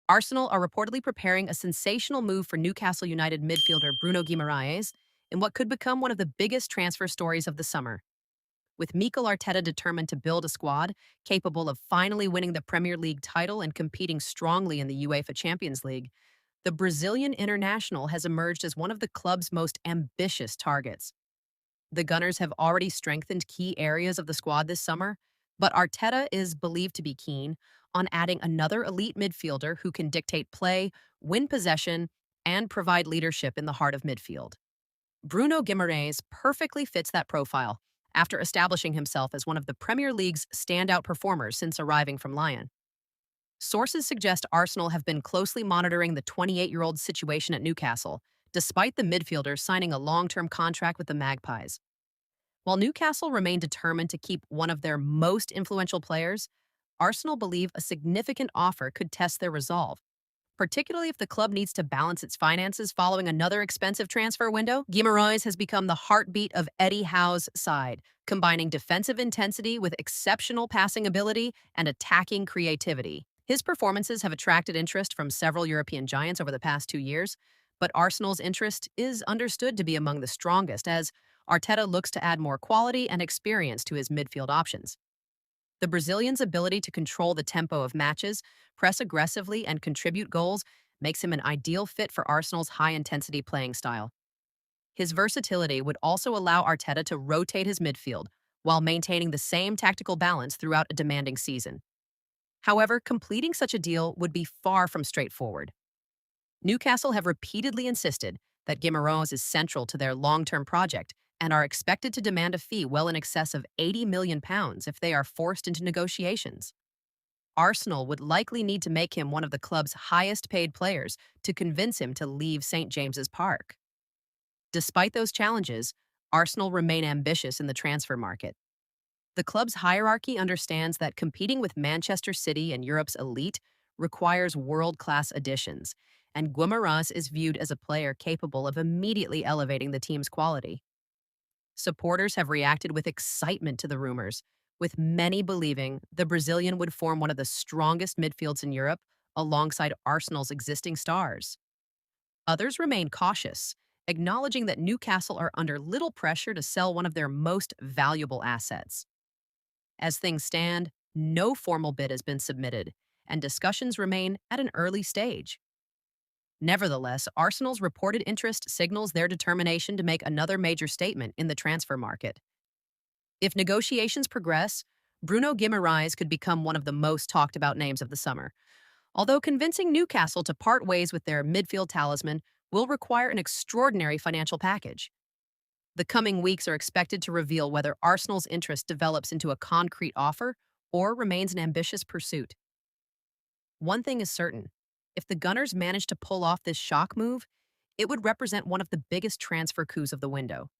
Arsenal are reportedly preparing a sensational move for Newcastle United midfielder Bruno Guimarães in what could become one of the biggest transfer stories of the summer. With Mikel Arteta determined to build a squad capable of finally winning the Premier League title and competing strongly in the UEFA Champions League, the Brazilian international has emerged as one of the club's most ambitious targets. The Gunners have already strengthened key areas of the squad this summer, but Arteta is believed to be keen on adding another elite midfielder who can dictate play, win possession, and provide leadership in the heart of midfield. Bruno Guimarães perfectly fits that profile after establishing himself as one of the Premier League's standout performers since arriving from Lyon. Sources suggest Arsenal have been closely monitoring the 28-year-old's situation at Newcastle, despite the midfielder signing a long-term contract with the Magpies. While Newcastle remain determined to keep one of their most influential players, Arsenal believe a significant offer could test their resolve, particularly if the club needs to balance its finances following another expensive transfer window. Guimaraes has become the heartbeat of Eddie Howe's side, combining defensive intensity with exceptional passing ability and attacking creativity. His performances have attracted interest from several European giants over the past 2 years, but Arsenal's interest is understood to be among the strongest as Arteta looks to add more quality and experience to his midfield options. The Brazilian's ability to control the tempo of matches, press aggressively, and contribute goals makes him an ideal fit for Arsenal's high-intensity playing style. His versatility would also allow Arteta to rotate his midfield while maintaining the same tactical balance throughout a demanding season. However, completing such a deal would be far from straightforward. Newcastle have repeatedly insisted that Guimaraes is central to their long-term project and are expected to demand a fee well in excess of £80 million if they are forced into negotiations. Arsenal would likely need to make him one of the club's highest-paid players to convince him to leave St. James's Park. Despite those challenges, Arsenal remain ambitious in the transfer market. The club's hierarchy understands that competing with Manchester City and Europe's elite requires world-class additions, and Guimaraes is viewed as a player capable of immediately elevating the team's quality. Supporters have reacted with excitement to the rumors, with many believing the Brazilian would form one of the strongest midfields in Europe alongside Arsenal's existing stars. Others remain cautious, acknowledging that Newcastle are under little pressure to sell one of their most valuable assets. As things stand, no formal bid has been submitted, and discussions remain at an early stage. Nevertheless, Arsenal's reported interest signals their determination to make another major statement in the transfer market. If negotiations progress, Bruno Guimarães could become one of the most talked about names of the summer, although convincing Newcastle to part ways with their midfield talisman will require an extraordinary financial package. The coming weeks are expected to reveal whether Arsenal's interest develops into a concrete offer or remains an ambitious pursuit. One thing is certain. If the Gunners manage to pull off this shock move, it would represent one of the biggest transfer coups of the window.